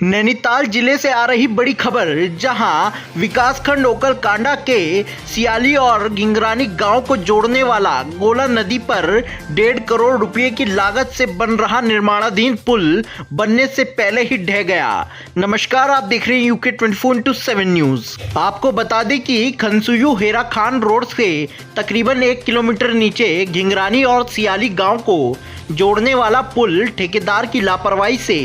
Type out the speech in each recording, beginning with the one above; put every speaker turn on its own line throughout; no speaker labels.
नैनीताल जिले से आ रही बड़ी खबर, जहां विकासखंड ओखलकांडा के सियाली और गिंगरानी गांव को जोड़ने वाला गोला नदी पर 1.5 करोड़ रुपए की लागत से बन रहा निर्माणाधीन पुल बनने से पहले ही ढह गया। नमस्कार, आप देख रहे हैं यूके 24/7 न्यूज। आपको बता दें कि खनसुयु हेरा खान रोड से तकरीबन 1 किलोमीटर नीचे गिंगरानी और सियाली गांव को जोड़ने वाला पुल ठेकेदार की लापरवाही से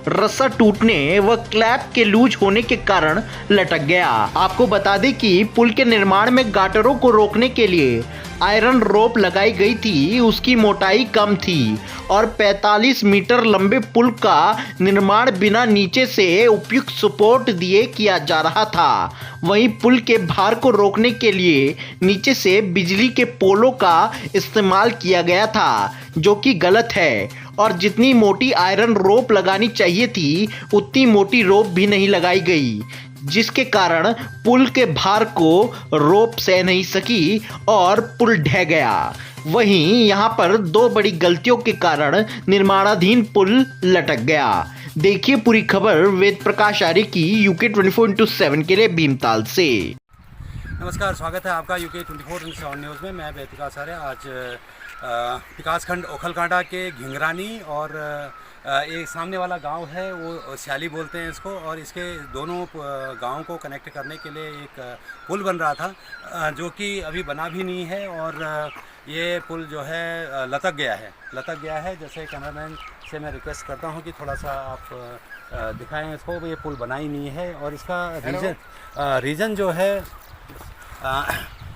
रस्सा टूटने व क्लैप के लूज होने के कारण लटक गया। आपको बता दें कि पुल के निर्माण में गाटरों को रोकने के लिए आयरन रोप लगाई गई थी, उसकी मोटाई कम थी और 45 मीटर लंबे पुल का निर्माण बिना नीचे से उपयुक्त सपोर्ट दिए किया जा रहा था। वहीं पुल के भार को रोकने के लिए नीचे से बिजली के पोलों का इस्तेमाल किया गया था, जो कि गलत है और जितनी मोटी आयरन रोप लगानी चाहिए थी उतनी मोटी रोप भी नहीं लगाई गई, जिसके कारण पुल के भार को रोप सह नहीं सकी और पुल ढह गया। वहीं यहां पर 2 बड़ी गलतियों के कारण निर्माणाधीन पुल लटक गया। देखिए पूरी खबर वेद प्रकाश आर्य की यूके 24/7 के लिए भीमताल से।
नमस्कार, स्वागत है आपका यूके 24/7 न्यूज़ में। मैं वेद प्रकाश आर्य आज विकासखंड ओखलकांडा के घिंगरानी और एक सामने वाला गांव है, वो सियाली बोलते हैं इसको, और इसके दोनों गांवों को कनेक्ट करने के लिए एक पुल बन रहा था, जो कि अभी बना भी नहीं है और ये पुल जो है लटक गया है। जैसे कैमरामैन से मैं रिक्वेस्ट करता हूं कि थोड़ा सा आप दिखाएं इसको। ये पुल बना ही नहीं है और इसका रीज़न जो है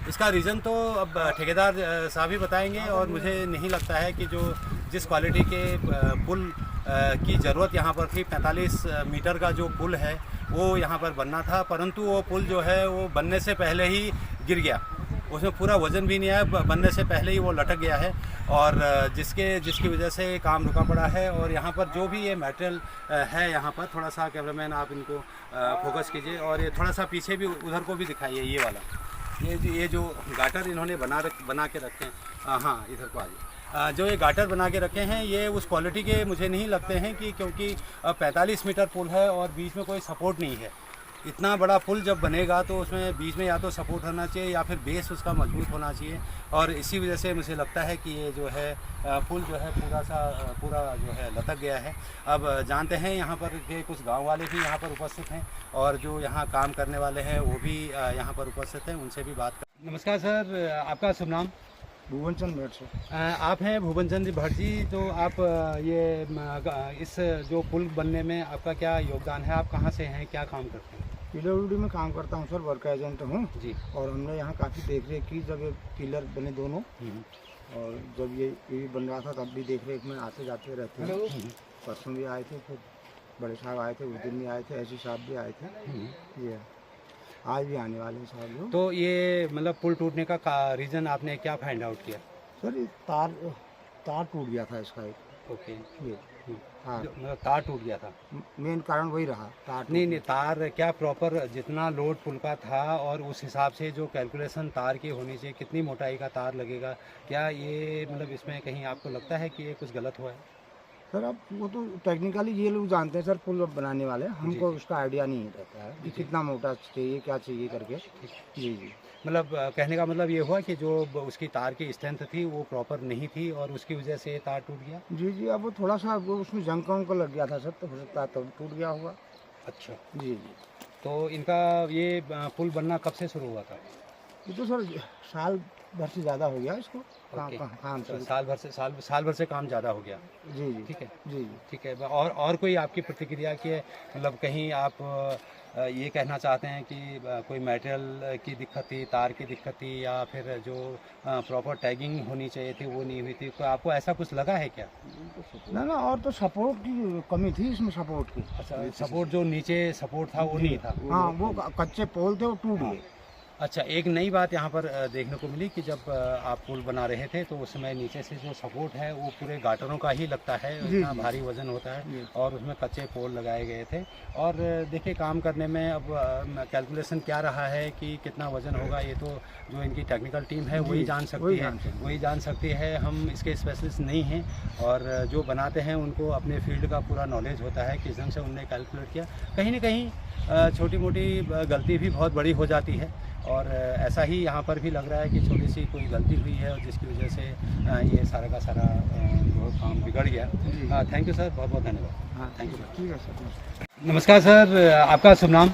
इसका रीज़न तो अब ठेकेदार साहब ही बताएंगे, और मुझे नहीं लगता है कि जिस क्वालिटी के पुल की ज़रूरत यहाँ पर थी, 45 मीटर का जो पुल है वो यहाँ पर बनना था, परंतु वो पुल जो है वो बनने से पहले ही गिर गया। उसमें पूरा वज़न भी नहीं आया, बनने से पहले ही वो लटक गया है और जिसकी वजह से काम रुका पड़ा है। और यहाँ पर जो भी ये मटेरियल है, यहाँ पर थोड़ा सा कैमरामैन आप इनको फोकस कीजिए और ये थोड़ा सा पीछे भी उधर को भी दिखाइए। ये वाला ये जो गाटर इन्होंने बना के रखे हैं, हाँ इधर को आइए। जो ये गाटर बना के रखे हैं ये उस क्वालिटी के मुझे नहीं लगते हैं, कि क्योंकि 45 मीटर पुल है और बीच में कोई सपोर्ट नहीं है। इतना बड़ा पुल जब बनेगा तो उसमें बीच में या तो सपोर्ट होना चाहिए या फिर बेस उसका मजबूत होना चाहिए, और इसी वजह से मुझे लगता है कि ये जो है पुल जो है पूरा जो है लटक गया है। अब जानते हैं यहाँ पर के कुछ गांव वाले भी यहाँ पर उपस्थित हैं और जो यहाँ काम करने वाले हैं वो भी यहाँ पर उपस्थित हैं, उनसे भी बात कर। नमस्कार सर, आपका शुभ नाम?
भुवन चंद भट्ट से।
आप हैं भुवन चंद भट्ट जी, तो आप ये इस जो पुल बनने में आपका क्या योगदान है? आप कहाँ से हैं, क्या काम करते हैं?
PWD में काम करता हूँ सर, वर्क एजेंट हूँ
जी।
और हमने यहाँ काफ़ी देख रेख की जब ये पिलर बने दोनों, और जब ये बन रहा था तब भी देख रेख में आते जाते रहते हैं। परसों भी आए थे, फिर बड़े साहब आए थे, उस दिन भी आए थे, ऐसी साहब भी आए थे, ये आज भी आने वाले हैं साहब लोग।
तो ये मतलब पुल टूटने का रीज़न आपने क्या फाइंड आउट किया?
सर ये तार टूट गया था इसका एक।
ओके।
ये हाँ,
मतलब तार टूट गया था।
मेन कारण वही रहा, तार।
नहीं, तार क्या प्रॉपर जितना लोड पुल का था और उस हिसाब से जो कैलकुलेशन तार की होनी चाहिए, कितनी मोटाई का तार लगेगा, क्या ये मतलब इसमें कहीं आपको लगता है कि ये कुछ गलत हुआ है?
सर अब वो तो टेक्निकली ये लोग जानते हैं सर, पुल बनाने वाले, हमको उसका आइडिया नहीं रहता है कि कितना मोटा चाहिए, क्या चाहिए करके। जी।
मतलब कहने का मतलब ये हुआ कि जो उसकी तार की स्ट्रेंथ थी वो प्रॉपर नहीं थी और उसकी वजह से ये तार टूट गया?
जी। अब वो थोड़ा सा वो उसमें जंग को लग गया था सर, तो हो सकता है तब टूट गया होगा।
अच्छा
जी।
तो इनका ये पुल बनना कब से शुरू हुआ था?
ये तो सर साल भर से ज़्यादा हो गया इसको काम
तो साल भर से काम ज़्यादा हो गया।
जी।
ठीक है।
जी।
ठीक है। और कोई आपकी प्रतिक्रिया की है, मतलब कहीं आप ये कहना चाहते हैं कि कोई मटेरियल की दिक्कत थी, तार की दिक्कत थी, या फिर जो प्रॉपर टैगिंग होनी चाहिए थी वो नहीं हुई थी, तो आपको ऐसा कुछ लगा है क्या?
ना, और तो सपोर्ट की कमी थी इसमें, सपोर्ट की।
अच्छा, सपोर्ट जो नीचे सपोर्ट था वो नहीं था?
हाँ, वो कच्चे पोल थे, वो टूट गए।
अच्छा, एक नई बात यहाँ पर देखने को मिली कि जब आप पुल बना रहे थे तो उस समय नीचे से जो सपोर्ट है वो पूरे गाटरों का ही लगता है, इतना भारी वजन होता है और उसमें कच्चे पोल लगाए गए थे। और देखिए काम करने में अब कैलकुलेशन क्या रहा है कि कितना वजन होगा, ये तो जो इनकी टेक्निकल टीम है वही जान सकती है, हम इसके स्पेशलिस्ट नहीं हैं। और जो बनाते हैं उनको अपने फील्ड का पूरा नॉलेज होता है, किस ढंग से उनने कैलकुलेट किया। कहीं ना कहीं छोटी मोटी गलती भी बहुत बड़ी हो जाती है और ऐसा ही यहाँ पर भी लग रहा है कि छोटी सी कोई गलती हुई है और जिसकी वजह से ये सारा का सारा जो काम बिगड़ गया। थैंक यू सर, बहुत बहुत धन्यवाद।
हाँ
थैंक यू सर।
ठीक है सर।
नमस्कार सर, आपका शुभ नाम?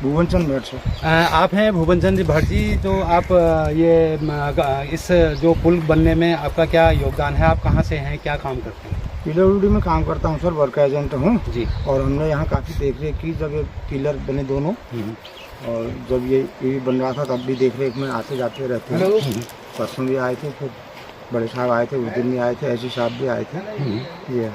भुवन चंद भट्ट सर।
आप हैं भुवन चंद भट्ट जी, तो आप इस जो पुल बनने में आपका क्या योगदान है? आप कहाँ से हैं, क्या काम करते हैं?
PWD में काम करता हूँ सर, वर्क एजेंट हूँ
जी।
और हमने यहाँ काफ़ी देख रेख की जब ये पिलर बने दोनों, और जब ये बन रहा था तब भी देख रेख में आते जाते रहते हैं। परसों भी आए थे, फिर बड़े साहब आए थे, उस दिन भी आए थे, ऐसे साहब भी आए थे, ये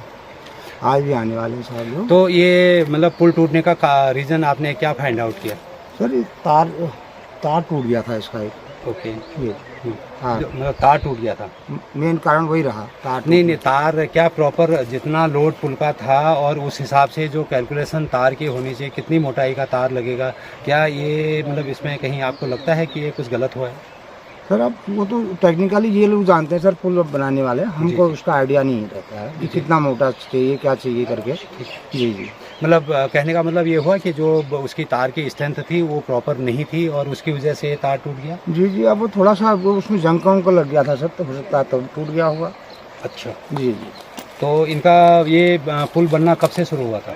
आज भी आने वाले हैं साहब लोग।
तो ये मतलब पुल टूटने का रीज़न आपने क्या फाइंड आउट किया?
सर ये तार टूट गया था इसका एक।
ओके।
ये हाँ,
मतलब तार टूट गया था,
मेन कारण वही रहा, तार
नहीं तार क्या प्रॉपर जितना लोड पुल का था और उस हिसाब से जो कैलकुलेशन तार की होनी चाहिए, कितनी मोटाई का तार लगेगा, क्या ये मतलब इसमें कहीं आपको लगता है कि ये कुछ गलत हुआ है?
सर अब वो तो टेक्निकली ये लोग जानते हैं सर, पुल बनाने वाले, हमको उसका आइडिया नहीं रहता है कि कितना मोटा चाहिए, क्या चाहिए करके। जी।
मतलब कहने का मतलब ये हुआ कि जो उसकी तार की स्ट्रेंथ थी वो प्रॉपर नहीं थी और उसकी वजह से तार टूट गया?
जी, अब वो थोड़ा सा वो उसमें जंग को लग गया था सर, तो हो सकता है तो टूट गया होगा।
अच्छा
जी।
तो इनका ये पुल बनना कब से शुरू हुआ था?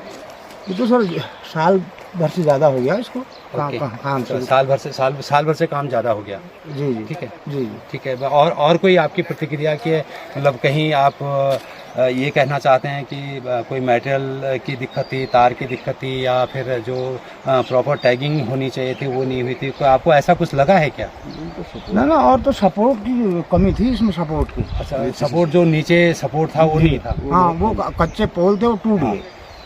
ये तो सर साल भर से ज़्यादा हो गया इसको काम
तो साल भर से काम ज़्यादा हो गया।
जी।
ठीक है।
जी।
ठीक है। और कोई आपकी प्रतिक्रिया की है, मतलब कहीं आप ये कहना चाहते हैं कि कोई मटेरियल की दिक्कत थी, तार की दिक्कत थी, या फिर जो प्रॉपर टैगिंग होनी चाहिए थी वो नहीं हुई थी, तो आपको ऐसा कुछ लगा है क्या?
ना और तो सपोर्ट की कमी थी इसमें, सपोर्ट की।
अच्छा, सपोर्ट जो नीचे सपोर्ट था वो नहीं था?
हाँ, वो कच्चे पोल थे, वो टूट गए।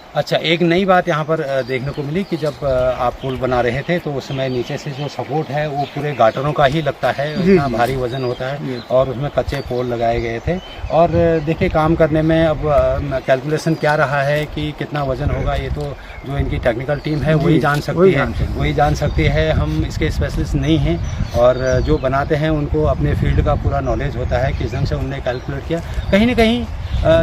अच्छा, एक नई बात यहाँ पर देखने को मिली कि जब आप पुल बना रहे थे तो उस समय नीचे से जो सपोर्ट है वो पूरे गाटरों का ही लगता है, इतना भारी वजन होता है और उसमें कच्चे पोल लगाए गए थे। और देखिए काम करने में अब कैलकुलेशन क्या रहा है कि कितना वजन होगा, ये तो जो इनकी टेक्निकल टीम है वही जान सकती है, हम इसके स्पेशलिस्ट नहीं हैं। और जो बनाते हैं उनको अपने फील्ड का पूरा नॉलेज होता है, किस ढंग से उनने कैलकुलेट किया। कहीं ना कहीं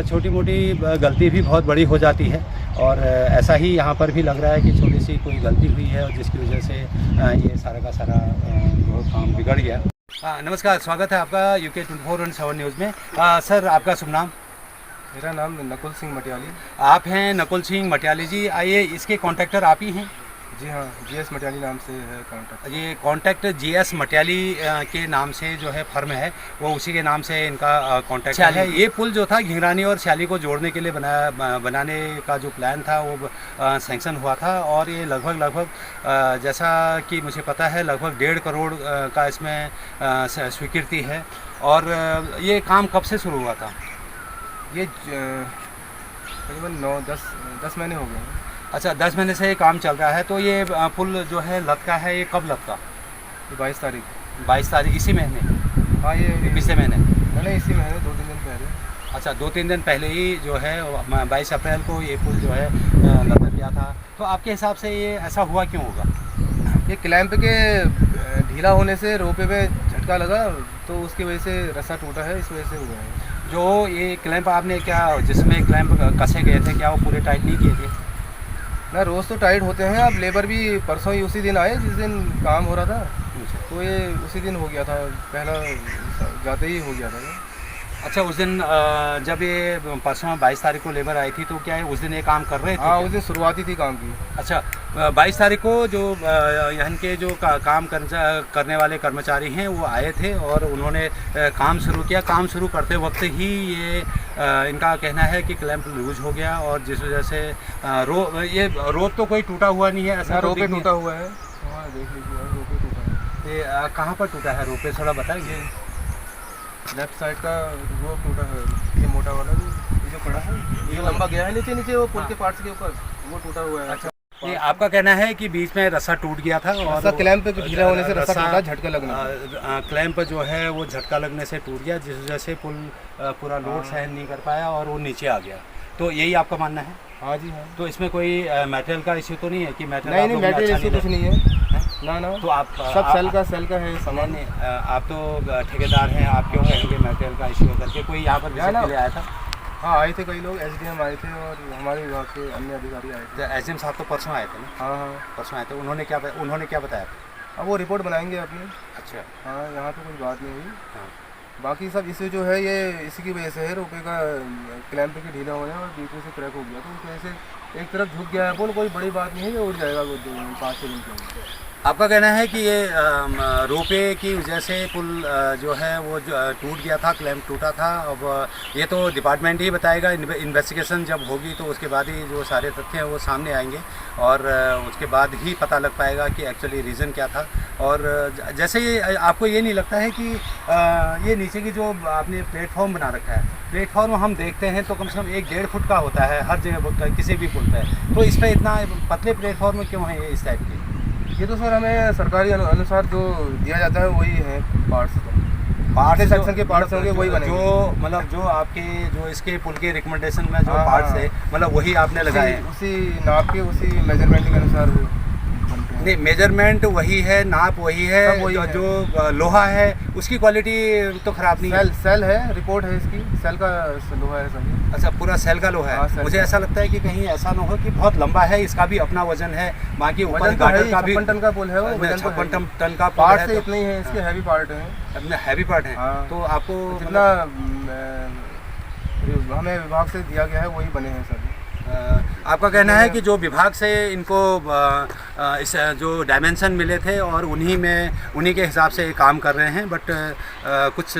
छोटी मोटी गलती भी बहुत बड़ी हो जाती है और ऐसा ही यहाँ पर भी लग रहा है कि छोटी सी कोई गलती हुई है और जिसकी वजह से ये सारा का सारा जो काम बिगड़ गया। नमस्कार, स्वागत है आपका UK 24/7 न्यूज़ में। सर, आपका शुभ नाम?
मेरा नाम नकुल सिंह मटियाली।
आप हैं नकुल सिंह मटियाली जी, आइए इसके कॉन्ट्रैक्टर आप ही हैं?
जी हाँ, GS मटियाली नाम से है कॉन्टैक्ट।
ये कॉन्टैक्ट GS मटियाली के नाम से जो है फर्म है, वो उसी के नाम से इनका कॉन्टैक्ट है। ये पुल जो था घिंगरानी और स्याली को जोड़ने के लिए बनाने का जो प्लान था वो सैंक्शन हुआ था और ये लगभग जैसा कि मुझे पता है लगभग 1.5 करोड़ का इसमें स्वीकृति है। और ये काम कब से शुरू हुआ था?
ये तकरीबन 9-10 महीने हो गए हैं।
अच्छा, 10 महीने से ये काम चल रहा है। तो ये पुल जो है लटका है, ये कब लटका?
ये 22 तारीख।
22 तारीख इसी महीने?
हाँ, ये
पिछले महीने?
नहीं, इसी महीने 2-3 दिन पहले।
अच्छा, 2-3 दिन पहले ही जो है 22 अप्रैल को ये पुल जो है लटक गया था। तो आपके हिसाब से ये ऐसा हुआ क्यों होगा?
ये क्लैंप के ढीला होने से रोपे पे झटका लगा तो उसकी वजह से रस्सा टूटा है, इस वजह से हुआ है।
जो ये क्लैंप आपने क्या जिसमें क्लैंप कसे गए थे, क्या वो पूरे टाइट नहीं किए थे?
ना, रोज़ तो टाइट होते हैं। अब लेबर भी परसों ही उसी दिन आए जिस दिन काम हो रहा था, तो ये उसी दिन हो गया था, पहला जाते ही हो गया था।
अच्छा, उस दिन जब ये परसों 22 तारीख को लेबर आई थी तो क्या है उस दिन ये काम कर रहे थे?
हाँ, उस दिन शुरुआती थी काम की।
अच्छा, 22 तारीख को जो यहाँ के जो काम करने वाले कर्मचारी हैं वो आए थे और उन्होंने काम शुरू किया। काम शुरू करते वक्त ही ये इनका कहना है कि क्लैंप लूज हो गया और जिस वजह से ये रोप तो कोई टूटा हुआ नहीं है? ऐसा
रोपे टूटा हुआ है। हाँ, देख लीजिए, रोपे टूटा है।
ये कहाँ पर टूटा है रोपे, थोड़ा बताइए।
लेफ्ट साइड का वो टूटा है, ये मोटा वाला ये जो पड़ा है, ये लंबा गया है नीचे वो पुल के पार्ट्स के ऊपर, वो टूटा हुआ है।
अच्छा, नहीं, आपका कहना है कि बीच में रस्सा टूट गया था और
रस्सा क्लैंप ढीला होने से रस्सा टूटा, झटका लगने
क्लैंप जो है वो झटका लगने से टूट गया, जिस वजह से पुल पूरा लोड सहन नहीं कर पाया और वो नीचे आ गया। तो यही आपका मानना है?
हाँ जी हाँ।
तो इसमें कोई मेटेरियल का इश्यू तो नहीं है कि
नहीं मेटेरियल इश्यू कुछ नहीं है ना।
तो आप
सब सेल का है सामान।
नहीं, आप तो ठेकेदार हैं, आप क्यों कहेंगे मेटेरियल का इश्यू करके? कोई यहाँ पर विजिट के लिए आया था?
हाँ आए थे कई लोग, SDM आए थे और हमारे विभाग के अन्य अधिकारी आए थे।
SDM साहब तो परसों आए थे ना?
हाँ
परसों आए थे। उन्होंने क्या बताया था?
अब वो रिपोर्ट बनाएंगे अपनी।
अच्छा।
हाँ यहाँ तो कोई बात नहीं हुई।
हाँ।
बाकी सब इश्यू जो है ये इसी की वजह से है, रोपे का क्लैंप के ढीला होने और बीच में से क्रैक हो गया, तो उस वजह से एक तरफ झुक गया है पुल। कोई बड़ी बात नहीं है, ये उड़ जाएगा 5-6 दिन के अंदर।
आपका कहना है कि ये रोपे की वजह से पुल जो है वो टूट गया था, क्लैंप टूटा था। अब ये तो डिपार्टमेंट ही बताएगा, इन्वेस्टिगेशन जब होगी तो उसके बाद ही जो सारे तथ्य हैं वो सामने आएंगे और उसके बाद ही पता लग पाएगा कि एक्चुअली रीज़न क्या था। और जैसे ये आपको ये नहीं लगता है कि ये नीचे की जो आपने प्लेटफॉर्म बना रखा है, प्लेटफॉर्म हम देखते हैं तो कम से कम 1-1.5 फुट का होता है हर जगह किसी भी पुल पर, तो इस पर इतना पतले प्लेटफॉर्म क्यों है इस टाइप के?
ये तो सर हमें सरकारी अनुसार जो दिया जाता है वही है, पार्ट्स सेक्शन के पार्ट्स होंगे वही बनेंगे।
जो मतलब जो आपके जो इसके पुल के रिकमेंडेशन में जो पार्ट्स है मतलब वही आपने लगाए हैं?
उसी नाप के उसी मेजरमेंट के अनुसार
नहीं, मेजरमेंट वही है, नाप वही है, वही है। जो लोहा है उसकी क्वालिटी तो ख़राब नहीं है?
सेल है, रिपोर्ट है इसकी, सेल का लोहा है सही।
अच्छा, पूरा सेल का लोहा है। मुझे ऐसा लगता है कि कहीं ऐसा ना हो कि बहुत लंबा है, इसका भी अपना वजन है, बाकी ऊपर गार्डर का भी
56 टन का पुल है, वो
56 टन का
पार्ट से इतने ही है, इसके हैवी पार्ट है,
अपने हैवी पार्ट है। तो आपको
जितना हमें विभाग से दिया गया है वही बने हैं सर।
आपका कहना है कि जो विभाग से इनको इस जो डायमेंशन मिले थे और उन्हीं के हिसाब से काम कर रहे हैं, बट कुछ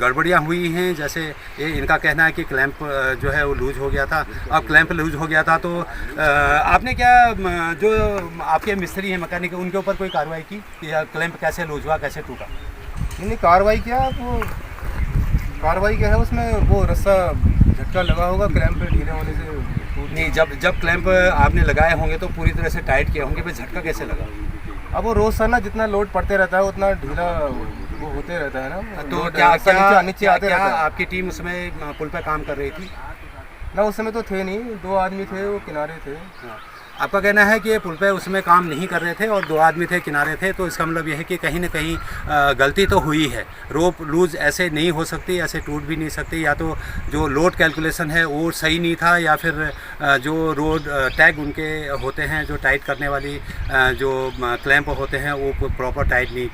गड़बड़ियाँ हुई हैं। जैसे ये इनका कहना है कि क्लैंप जो है वो लूज हो गया था। अब क्लैंप लूज हो गया था तो आपने क्या जो आपके मिस्त्री हैं, मैकेनिक, उनके ऊपर कोई कार्रवाई की कि क्लैंप कैसे लूज हुआ, कैसे टूटा?
नहीं कार्रवाई किया, वो कार्रवाई क्या है उसमें, वो रस्सा झटका लगा होगा क्लैंप पे ढीले होने से।
नहीं, जब क्लैंप आपने लगाए होंगे तो पूरी तरह से टाइट किए होंगे, फिर झटका कैसे लगा?
अब वो रोज़ सर ना जितना लोड पड़ते रहता है उतना ढीला वो होते रहता है ना।
तो क्या नीचे आते रहता है? आपकी टीम उसमें पुल पे काम कर रही थी
ना? उस समय तो थे नहीं, 2 आदमी थे, वो किनारे थे।
आपका कहना है कि ये पुल पे उसमें काम नहीं कर रहे थे और 2 आदमी थे, किनारे थे, तो इसका मतलब यह है कि कहीं ना कहीं गलती तो हुई है। रोप लूज ऐसे नहीं हो सकती, ऐसे टूट भी नहीं सकती। या तो जो लोड कैलकुलेशन है वो सही नहीं था, या फिर जो रोड टैग उनके होते हैं, जो टाइट करने वाली जो क्लैंप होते हैं वो प्रॉपर टाइट नहीं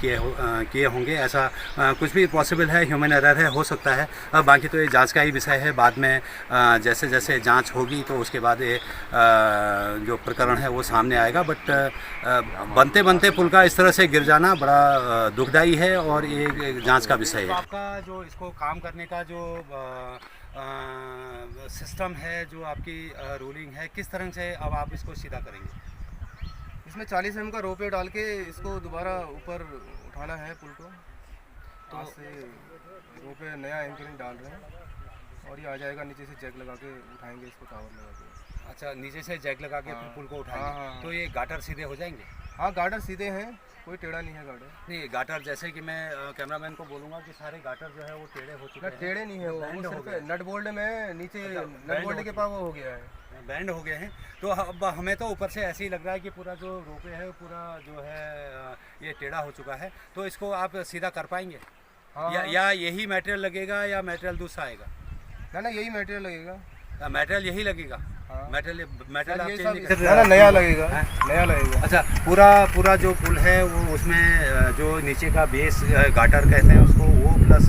किए होंगे। ऐसा कुछ भी पॉसिबल है, ह्यूमन एरर है, हो सकता है। बाकी तो ये जाँच का ही विषय है, बाद में जैसे जैसे जाँच होगी तो उसके बाद ये जो प्रकरण है वो सामने आएगा। बट बनते बनते पुल का इस तरह से गिर जाना बड़ा दुखदाई है और ये जांच का विषय है। आपका जो इसको काम करने का जो सिस्टम है, जो आपकी रूलिंग है, किस तरह से अब आप इसको सीधा करेंगे?
इसमें 40 mm का रोपे डाल के इसको दोबारा ऊपर उठाना है पुल को। तो से रोपे नया एंकरिंग डाल रहे हैं और ये आ जाएगा, नीचे से जैक लगा के उठाएंगे इसको, टावर लगा के।
अच्छा, नीचे से जैक लगा के पुल को उठाएंगे। हाँ। तो ये गाटर सीधे हो जाएंगे?
हाँ गाटर सीधे हैं, कोई टेढ़ा नहीं है गाटर।
नहीं, गाटर जैसे कि मैं कैमरामैन को बोलूँगा कि सारे गाटर जो है वो टेढ़े हो चुके हैं।
टेढ़े नहीं है, वो सिर्फ नट बोल्ट में नीचे नट बोल्ट के पास वो हो गया है,
बैंड हो गए हैं। तो अब हमें तो ऊपर से ऐसे ही लग रहा है कि पूरा जो रोपे है पूरा जो है ये टेढ़ा हो चुका है। तो इसको आप सीधा कर पाएंगे? हाँ। या यही मटेरियल लगेगा या मटेरियल दूसरा आएगा?
ना यही मटेरियल लगेगा।
मटेरियल यही लगेगा?
हाँ।
मटेरियल आप चेंज नहीं
कर? नया लगेगा। नया लगेगा।
अच्छा, पूरा जो पुल है वो उसमें जो नीचे का बेस गाटर कहते हैं उसको, वो प्लस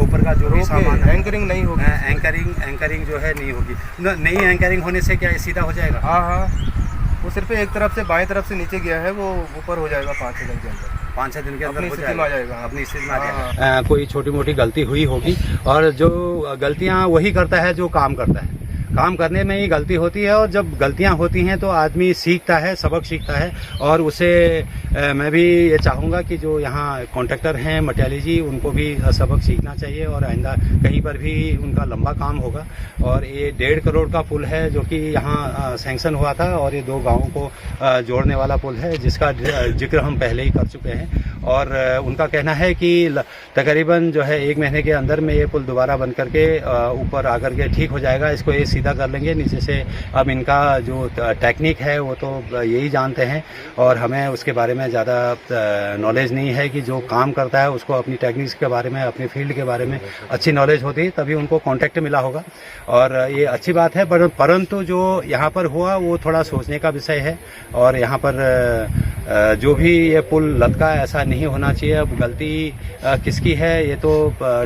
ऊपर का जो भी सामान है,
एंकरिंग नहीं होगी।
एंकरिंग जो है नहीं होगी। नई एंकरिंग होने से क्या सीधा हो जाएगा?
हाँ, वो सिर्फ एक तरफ से बाएं तरफ से नीचे गया है, वो ऊपर हो जाएगा 5-6 दिन के अंदर।
5-6 दिन के अंदर
अपनी स्थिति में आ जाएगा।
अपनी स्थिति में आ जाएगा। कोई छोटी मोटी गलती हुई होगी और जो गलतियां वही करता है जो काम करता है। काम करने में ही गलती होती है, और जब गलतियां होती हैं तो आदमी सीखता है, सबक सीखता है। और उसे मैं भी ये चाहूँगा कि जो यहाँ कॉन्ट्रैक्टर हैं मटियाली जी, उनको भी सबक सीखना चाहिए, और आइंदा कहीं पर भी उनका लंबा काम होगा। और ये 1.5 करोड़ का पुल है जो कि यहाँ सैंक्शन हुआ था, और ये 2 गाँवों को जोड़ने वाला पुल है, जिसका जिक्र हम पहले ही कर चुके हैं। और उनका कहना है कि तकरीबन जो है 1 महीने के अंदर में ये पुल दोबारा बन करके ऊपर आकर के ठीक हो जाएगा। इसको ये सीधा कर लेंगे नीचे से। अब इनका जो टेक्निक है वो तो यही जानते हैं, और हमें उसके बारे में ज़्यादा नॉलेज नहीं है कि जो काम करता है उसको अपनी टेक्निक्स के बारे में, अपनी फील्ड के बारे में अच्छी नॉलेज होती, तभी उनको कॉन्टैक्ट मिला होगा। और ये अच्छी बात है, परंतु जो यहाँ पर हुआ वो थोड़ा सोचने का विषय है। और यहाँ पर जो भी ये पुल लटका, ऐसा नहीं होना चाहिए। अब गलती किसकी है ये तो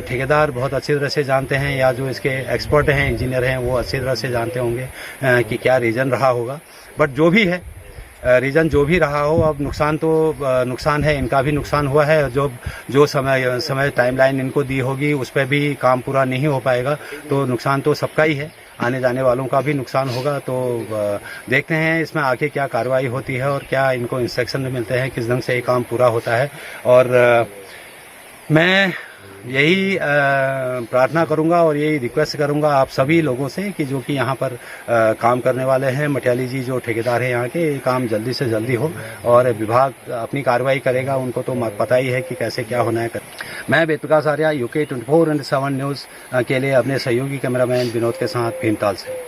ठेकेदार बहुत अच्छी तरह से जानते हैं, या जो इसके एक्सपर्ट हैं, इंजीनियर हैं, वो अच्छी तरह से जानते होंगे कि क्या रीज़न रहा होगा। बट जो भी है रीज़न जो भी रहा हो, अब नुकसान तो नुकसान है, इनका भी नुकसान हुआ है। जो समय टाइमलाइन इनको दी होगी उस पर भी काम पूरा नहीं हो पाएगा, तो नुकसान तो सबका ही है, आने जाने वालों का भी नुकसान होगा। तो देखते हैं इसमें आगे क्या कार्रवाई होती है, और क्या इनको इंस्ट्रक्शन मिलते हैं, किस ढंग से ये काम पूरा होता है। और मैं यही प्रार्थना करूंगा और यही रिक्वेस्ट करूंगा आप सभी लोगों से कि जो कि यहाँ पर काम करने वाले हैं, मटियाली जी जो ठेकेदार हैं यहाँ के, ये काम जल्दी से जल्दी हो, और विभाग अपनी कार्रवाई करेगा। उनको तो पता ही है कि कैसे क्या होना है। मैं वेद प्रकाश आर्या, UK 24/7 न्यूज़ के लिए अपने सहयोगी कैमरामैन विनोद के साथ भीमताल से।